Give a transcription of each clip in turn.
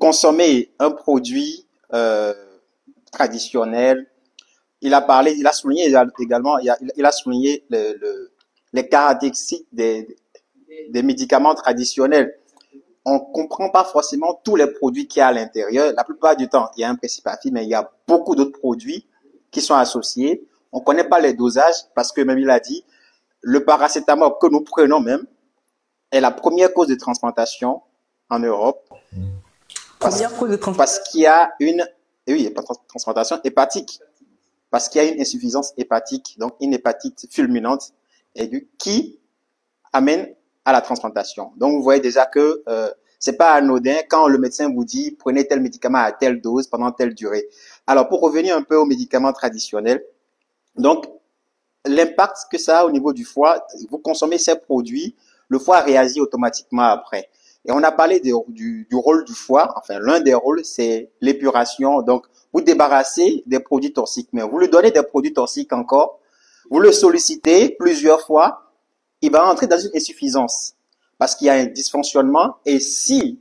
consommer un produit traditionnel. Il a souligné également, il a souligné les caractéristiques des médicaments traditionnels. On comprend pas forcément tous les produits qu'il y a à l'intérieur. La plupart du temps, il y a un principe actif, mais il y a beaucoup d'autres produits qui sont associés. On connaît pas les dosages parce que même il a dit, le paracétamol que nous prenons même est la première cause de transplantation en Europe. Première cause de transplantation. Parce qu'il y a transplantation hépatique. Parce qu'il y a une insuffisance hépatique, donc une hépatite fulminante aiguë qui amène à la transplantation. Donc vous voyez déjà que c'est pas anodin quand le médecin vous dit prenez tel médicament à telle dose pendant telle durée. Alors pour revenir un peu aux médicaments traditionnels, donc l'impact que ça a au niveau du foie, vous consommez ces produits, le foie réagit automatiquement après. Et on a parlé du rôle du foie, enfin l'un des rôles c'est l'épuration. Donc vous débarrassez des produits toxiques, mais vous lui donnez des produits toxiques encore, vous le sollicitez plusieurs fois, il va entrer dans une insuffisance parce qu'il y a un dysfonctionnement. Et si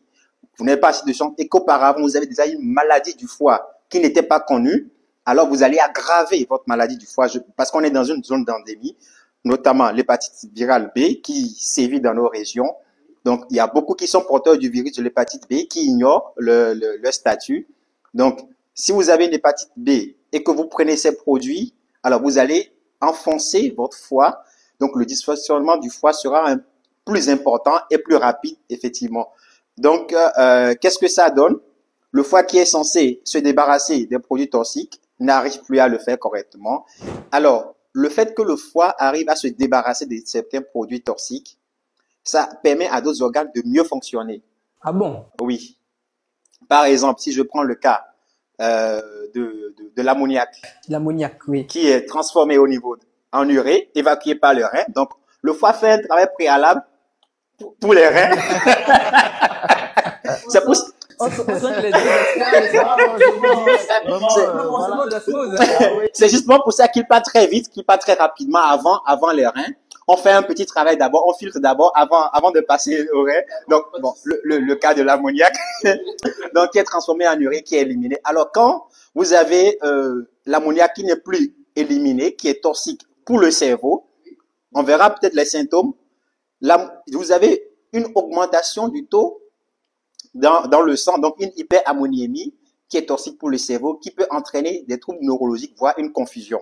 vous n'avez pas assez de chance et qu'auparavant vous avez déjà une maladie du foie qui n'était pas connue, alors vous allez aggraver votre maladie du foie parce qu'on est dans une zone d'endémie, notamment l'hépatite virale B qui sévit dans nos régions. Donc, il y a beaucoup qui sont porteurs du virus de l'hépatite B qui ignorent le statut. Donc, si vous avez une hépatite B et que vous prenez ces produits, alors vous allez enfoncer votre foie. Donc, le dysfonctionnement du foie sera plus important et plus rapide, effectivement. Donc, qu'est-ce que ça donne? Le foie qui est censé se débarrasser des produits toxiques n'arrive plus à le faire correctement. Alors, le fait que le foie arrive à se débarrasser de certains produits toxiques, ça permet à d'autres organes de mieux fonctionner. Ah bon? Oui. Par exemple, si je prends le cas de l'ammoniac. L'ammoniac, oui. Qui est transformé au niveau en urée, évacué par le rein. Donc, le foie fait un travail préalable pour les reins. C'est pour c'est justement pour ça qu'il part très vite, qu'il part très rapidement avant les reins. On fait un petit travail d'abord, on filtre d'abord avant de passer au rein. Donc, bon, le cas de l'ammoniac, donc qui est transformé en urée, qui est éliminé. Alors, quand vous avez l'ammoniac qui n'est plus éliminé, qui est toxique pour le cerveau, on verra peut-être les symptômes. Là, vous avez une augmentation du taux dans le sang, donc une hyperammoniémie qui est toxique pour le cerveau, qui peut entraîner des troubles neurologiques, voire une confusion,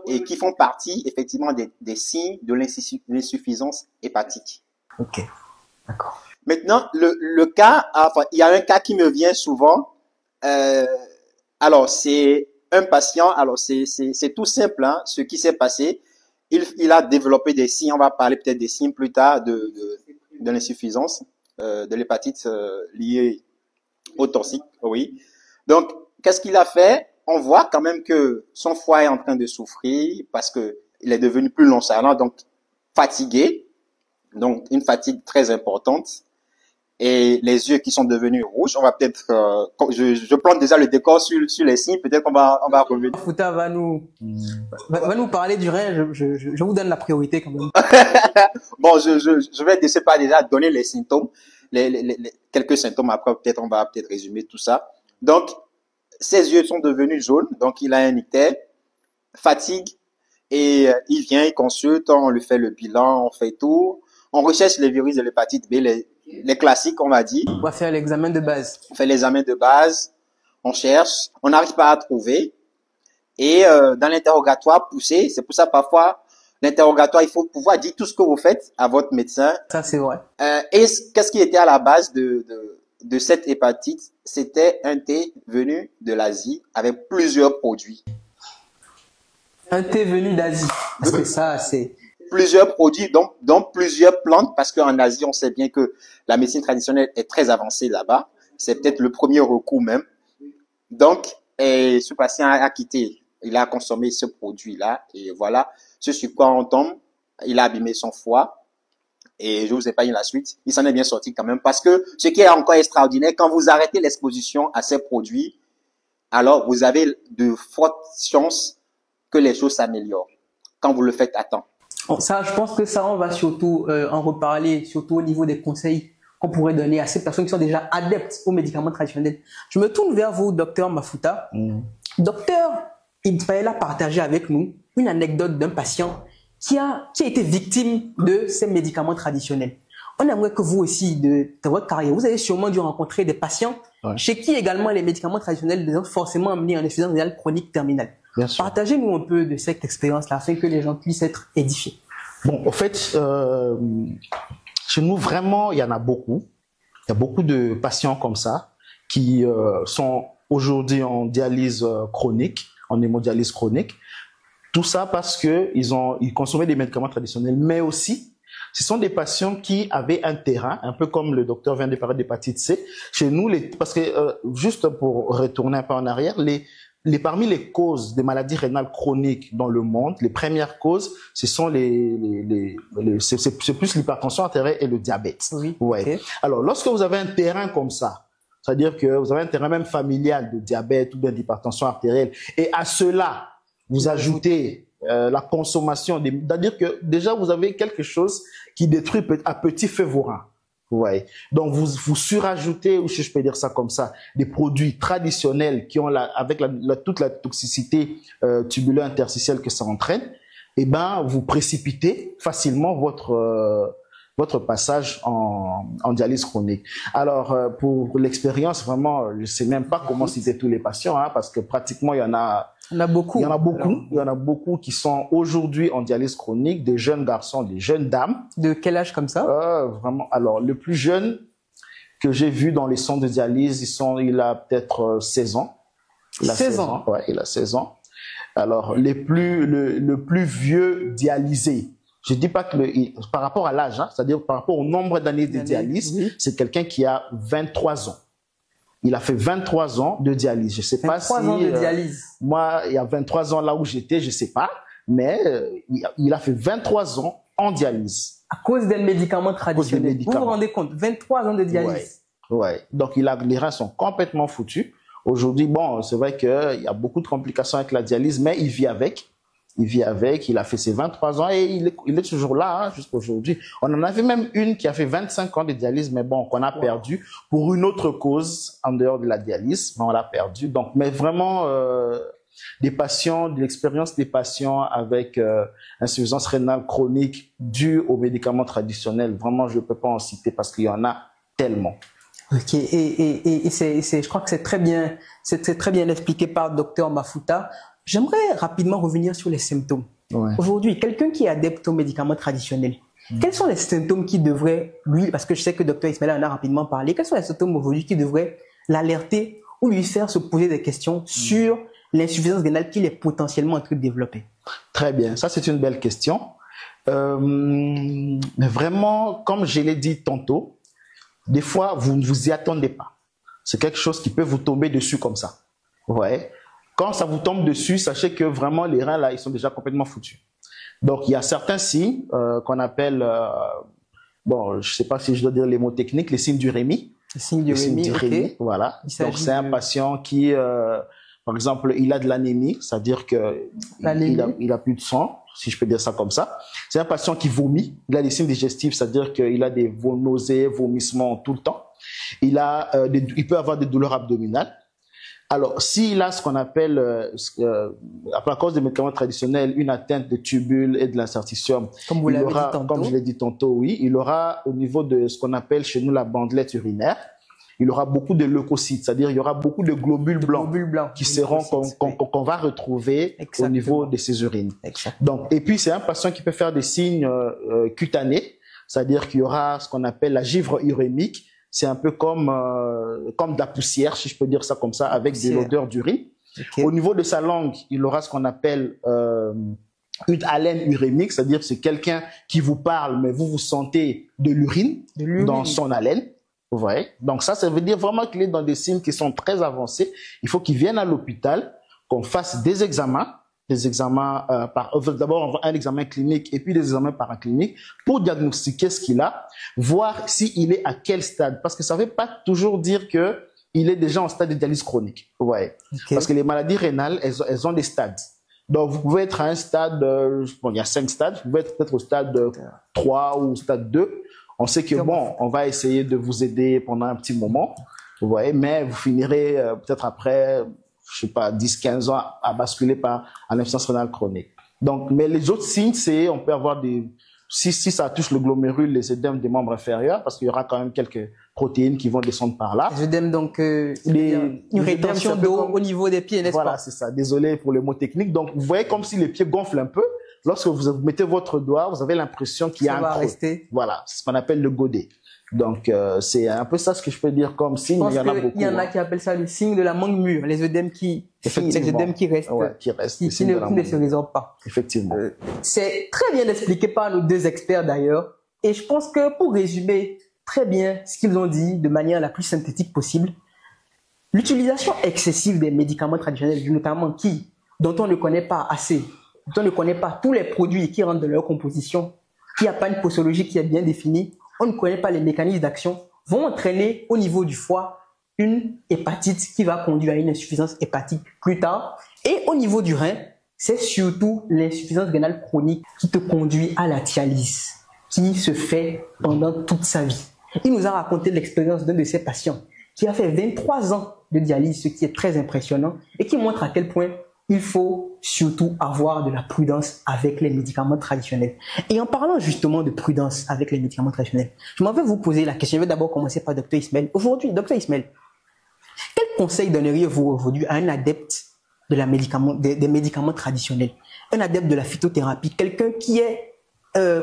et qui font partie effectivement des signes de l'insuffisance hépatique. Ok, d'accord. Maintenant, le cas, enfin, il y a un cas qui me vient souvent. Alors, c'est un patient. Alors, c'est tout simple, hein, ce qui s'est passé. Il a développé des signes. On va parler peut-être des signes plus tard de l'insuffisance de l'hépatite liée au toxique. Oui. Donc, qu'est-ce qu'il a fait? On voit quand même que son foie est en train de souffrir parce que il est devenu plus nonchalant, donc fatigué, donc une fatigue très importante, et les yeux qui sont devenus rouges. On va peut-être, je plante déjà le décor sur les signes. Peut-être qu'on va revenir. Fouta va nous parler du rein. Je vous donne la priorité quand même. Bon, je vais de ce pas déjà donner les symptômes, quelques symptômes. Après, peut-être on va résumer tout ça. Donc, ses yeux sont devenus jaunes, donc il a un ictère, fatigue, et il vient, il consulte, on lui fait le bilan, on fait tout, on recherche les virus de l'hépatite B, les classiques, on va dire. On va faire l'examen de base. On fait l'examen de base, on cherche, on n'arrive pas à trouver, et dans l'interrogatoire poussé, c'est pour ça parfois, l'interrogatoire, il faut pouvoir dire tout ce que vous faites à votre médecin. Ça, c'est vrai. Et qu'est-ce qui était à la base de cette hépatite? C'était un thé venu de l'Asie avec plusieurs produits. Un thé venu d'Asie. Parce que ça, c'est... Plusieurs produits, donc plusieurs plantes, parce qu'en Asie, on sait bien que la médecine traditionnelle est très avancée là-bas. C'est peut-être le premier recours même. Donc, ce patient a quitté, il a consommé ce produit-là, et voilà, ce sur quoi on tombe, il a abîmé son foie. Et je vous épargne la suite, il s'en est bien sorti quand même, parce que ce qui est encore extraordinaire, quand vous arrêtez l'exposition à ces produits, alors vous avez de fortes chances que les choses s'améliorent, quand vous le faites à temps. Bon, ça, je pense que ça, on va surtout en reparler, surtout au niveau des conseils qu'on pourrait donner à ces personnes qui sont déjà adeptes aux médicaments traditionnels? Je me tourne vers vous, docteur Mafuta. Docteur Ismaël a partagé avec nous une anecdote d'un patient qui a été victime de ces médicaments traditionnels. On aimerait que vous aussi, de votre carrière, vous avez sûrement dû rencontrer des patients chez qui également les médicaments traditionnels les ont forcément amenés en insuffisance rénale chronique terminale. Partagez-nous un peu de cette expérience-là afin que les gens puissent être édifiés. Bon, au fait, chez nous, vraiment, il y en a beaucoup. Il y a beaucoup de patients comme ça qui sont aujourd'hui en dialyse chronique, en hémodialyse chronique. Tout ça parce que ils consommaient des médicaments traditionnels, mais aussi, ce sont des patients qui avaient un terrain, un peu comme le docteur vient de parler d'hépatite C. Chez nous, parce que juste pour retourner un peu en arrière, parmi les causes des maladies rénales chroniques dans le monde, les premières causes, ce sont c'est plus l'hypertension artérielle et le diabète. Oui. Ouais. Okay. Alors, lorsque vous avez un terrain comme ça, c'est-à-dire que vous avez un terrain même familial de diabète ou bien d'hypertension artérielle, et à cela, vous ajoutez la consommation, c'est-à-dire que déjà vous avez quelque chose qui détruit à petit feu vos reins. Ouais. Donc vous surajoutez, ou si je peux dire ça comme ça, des produits traditionnels qui ont avec toute la toxicité tubulaire interstitielle que ça entraîne, et ben vous précipitez facilement votre passage en dialyse chronique. Alors, pour l'expérience, vraiment, je sais même pas comment citer tous les patients, hein, parce que pratiquement, il y en a beaucoup. Il y en a beaucoup qui sont aujourd'hui en dialyse chronique, des jeunes garçons, des jeunes dames. De quel âge comme ça? Vraiment. Alors, le plus jeune que j'ai vu dans les centres de dialyse, il a peut-être 16 ans. Il a 16 ans? Ouais, il a 16 ans. Alors, le plus vieux dialysé, je dis pas que par rapport à l'âge, hein, c'est-à-dire par rapport au nombre d'années de dialyse, oui. C'est quelqu'un qui a 23 ans. Il a fait 23 ans de dialyse. Je sais pas si 23 ans de dialyse. Moi, il y a 23 ans là où j'étais, je sais pas, mais il a fait 23 ans en dialyse. À cause des médicaments traditionnels. Vous vous rendez compte, 23 ans de dialyse. Ouais. Donc les reins sont complètement foutus. Aujourd'hui, bon, c'est vrai qu'il y a beaucoup de complications avec la dialyse, mais il vit avec. Il a fait ses 23 ans et il est toujours là, hein, jusqu'à aujourd'hui. On en avait même une qui a fait 25 ans de dialyse, mais bon, qu'on a perdu pour une autre cause en dehors de la dialyse, mais on l'a perdu. Donc, mais vraiment, des patients, de l'expérience des patients avec insuffisance rénale chronique due aux médicaments traditionnels, vraiment, je ne peux pas en citer parce qu'il y en a tellement. Ok, et je crois que c'est très bien expliqué par le docteur Mafuta. J'aimerais rapidement revenir sur les symptômes. Ouais. Aujourd'hui, quelqu'un qui est adepte aux médicaments traditionnels, quels sont les symptômes qui devraient, lui, parce que je sais que le docteur Ismaël en a rapidement parlé, quels sont les symptômes aujourd'hui qui devraient l'alerter ou lui faire se poser des questions sur l'insuffisance rénale qu'il est potentiellement en train de développer? Très bien, ça c'est une belle question. Mais vraiment, comme je l'ai dit tantôt, des fois, vous ne vous y attendez pas. C'est quelque chose qui peut vous tomber dessus comme ça. Ouais. Quand ça vous tombe dessus, sachez que vraiment les reins là, ils sont déjà complètement foutus. Donc il y a certains signes qu'on appelle, bon, je sais pas si je dois dire les mots techniques, les signes du Rémy. Les signes du Rémy, okay. Voilà. Donc c'est un patient qui, par exemple, il a de l'anémie, c'est-à-dire que il a plus de sang, si je peux dire ça comme ça. C'est un patient qui vomit. Il a des signes digestifs, c'est-à-dire qu'il a des nausées, vomissements tout le temps. Il peut avoir des douleurs abdominales. Alors, s'il a ce qu'on appelle, à cause des médicaments traditionnels, une atteinte de tubule et de l'interstitium, comme vous l'avez dit tantôt, comme je l'ai dit tantôt, oui, il aura au niveau de ce qu'on appelle chez nous la bandelette urinaire, il aura beaucoup de leucocytes, c'est-à-dire il y aura beaucoup de globules blancs qui seront qu'on va retrouver au niveau de ses urines. Donc, et puis c'est un patient qui peut faire des signes cutanés, c'est-à-dire qu'il y aura ce qu'on appelle la givre urémique. C'est un peu comme de la poussière, si je peux dire ça comme ça, avec de l'odeur d'urine. Okay. Au niveau de sa langue, il aura ce qu'on appelle une haleine urémique, c'est-à-dire c'est quelqu'un qui vous parle, mais vous sentez de l'urine dans son haleine. Vous voyez? Donc ça veut dire vraiment qu'il est dans des signes qui sont très avancés. Il faut qu'il vienne à l'hôpital, qu'on fasse des examens. D'abord un examen clinique et puis des examens paracliniques pour diagnostiquer ce qu'il a, voir s'il est à quel stade, parce que ça ne veut pas toujours dire que il est déjà en stade de dialyse chronique. Ouais. Okay. Parce que les maladies rénales, elles ont des stades. Donc vous pouvez être à un stade, il y a 5 stades, vous pouvez être peut-être au stade 3 ou au stade 2. On sait que bon, on va essayer de vous aider pendant un petit moment, vous voyez, mais vous finirez peut-être après, je sais pas, 10, 15 ans à basculer par à l'insuffisance rénale chronique. Donc, mais les autres signes, c'est, on peut avoir si ça touche le glomérule, les œdèmes des membres inférieurs, parce qu'il y aura quand même quelques protéines qui vont descendre par là. Les œdèmes, donc, une rétention d'eau au niveau des pieds, n'est-ce pas? Voilà, c'est ça. Désolé pour le mot technique. Donc, vous voyez comme si les pieds gonflent un peu. Lorsque vous mettez votre doigt, vous avez l'impression qu'il y a un creux. Rester. Voilà, c'est ce qu'on appelle le godet. Donc, c'est un peu ça ce que je peux dire comme signe. Il y en a beaucoup. Il y en a qui appellent ça le signe de la mangue mûre, les œdèmes qui restent, ouais, qui ne se résorbent pas. Effectivement. C'est très bien expliqué par nos deux experts d'ailleurs. Et je pense que pour résumer très bien ce qu'ils ont dit de manière la plus synthétique possible, l'utilisation excessive des médicaments traditionnels, notamment dont on ne connaît pas assez, dont on ne connaît pas tous les produits qui rentrent dans leur composition, qui n'a pas une posologie qui est bien définie, on ne connaît pas les mécanismes d'action, vont entraîner au niveau du foie une hépatite qui va conduire à une insuffisance hépatique plus tard. Et au niveau du rein, c'est surtout l'insuffisance rénale chronique qui te conduit à la dialyse, qui se fait pendant toute sa vie. Il nous a raconté l'expérience d'un de ses patients qui a fait 23 ans de dialyse, ce qui est très impressionnant et qui montre à quel point il faut surtout avoir de la prudence avec les médicaments traditionnels. Et en parlant justement de prudence avec les médicaments traditionnels, je m'en vais vous poser la question. Je vais d'abord commencer par Dr Ismaël. Aujourd'hui, Dr Ismaël, quel conseil donneriez-vous aujourd'hui à un adepte des médicaments traditionnels, un adepte de la phytothérapie, quelqu'un qui est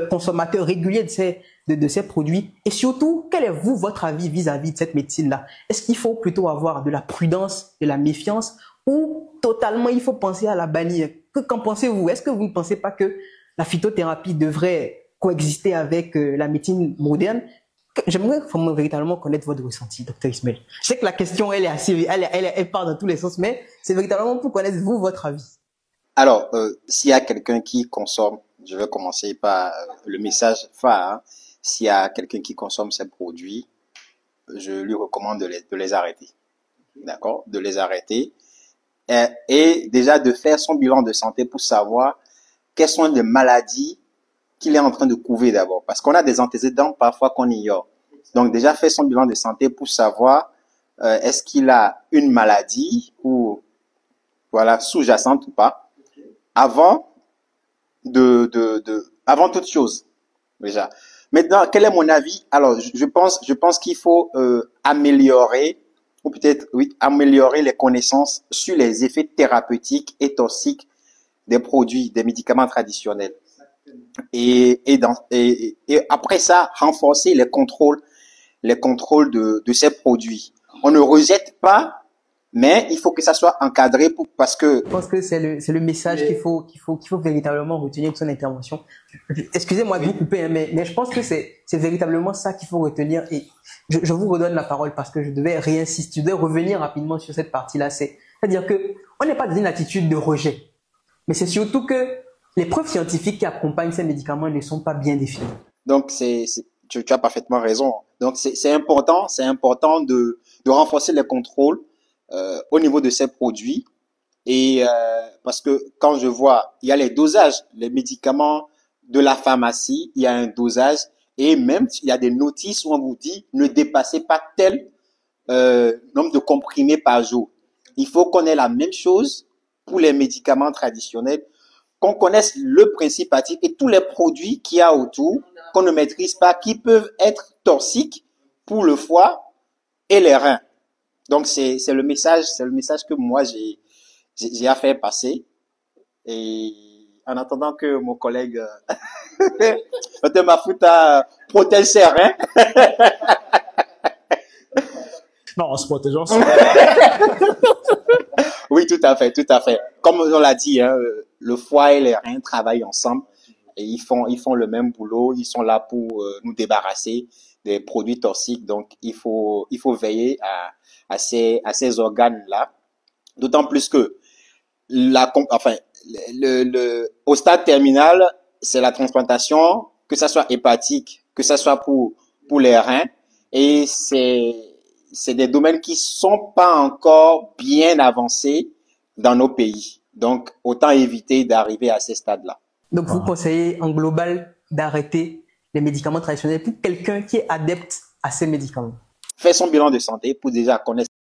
consommateur régulier de ces produits, et surtout, quel est votre avis vis-à-vis de cette médecine-là? Est-ce qu'il faut plutôt avoir de la prudence, de la méfiance, ou totalement il faut penser à la bannir? Qu'en pensez-vous? Est-ce que vous ne pensez pas que la phytothérapie devrait coexister avec la médecine moderne? J'aimerais véritablement connaître votre ressenti, Dr Ismaël. Je sais que la question, elle part dans tous les sens, mais c'est véritablement pour connaître vous votre avis. Alors, s'il y a quelqu'un qui consomme, je vais commencer par le message phare, hein. S'il y a quelqu'un qui consomme ces produits, je lui recommande de les arrêter. D'accord? De les arrêter. Et déjà de faire son bilan de santé pour savoir quelles sont les maladies qu'il est en train de couver d'abord. Parce qu'on a des antécédents parfois qu'on ignore. Donc déjà faire son bilan de santé pour savoir est-ce qu'il a une maladie ou voilà sous-jacente ou pas avant avant toute chose déjà. Maintenant, quel est mon avis? Alors je pense qu'il faut améliorer ou peut-être améliorer les connaissances sur les effets thérapeutiques et toxiques des produits, des médicaments traditionnels. Et après ça, renforcer les contrôles de ces produits. On ne rejette pas, mais il faut que ça soit encadré parce que. Je pense que c'est le message qu'il faut véritablement retenir de son intervention. Excusez-moi de vous couper, hein, mais je pense que c'est véritablement ça qu'il faut retenir. Et je vous redonne la parole parce que je devais réinsister, je devais revenir rapidement sur cette partie-là. C'est-à-dire que on n'est pas dans une attitude de rejet, mais c'est surtout que les preuves scientifiques qui accompagnent ces médicaments ne sont pas bien définies. Donc tu as parfaitement raison. Donc c'est important de renforcer les contrôles au niveau de ces produits et parce que quand je vois il y a les dosages, les médicaments de la pharmacie, il y a un dosage et même il y a des notices où on vous dit ne dépassez pas tel nombre de comprimés par jour. Il faut qu'on ait la même chose pour les médicaments traditionnels, qu'on connaisse le principe actif et tous les produits qu'il y a autour, qu'on ne maîtrise pas, qui peuvent être toxiques pour le foie et les reins. Donc c'est le message que moi j'ai à faire passer. Et en attendant que mon collègue Dr Mafuta protège ses reins. Non, on se protège ensemble. Oui, tout à fait. Comme on l'a dit, hein, le foie et les reins travaillent ensemble et ils font le même boulot. Ils sont là pour nous débarrasser des produits toxiques. Donc, il faut veiller à ces organes-là. D'autant plus que au stade terminal, c'est la transplantation, que ça soit hépatique, que ça soit pour les reins, et c'est des domaines qui sont pas encore bien avancés dans nos pays. Donc, autant éviter d'arriver à ces stades-là. Donc, vous conseillez en global d'arrêter les médicaments traditionnels pour quelqu'un qui est adepte à ces médicaments? Faire son bilan de santé pour déjà connaître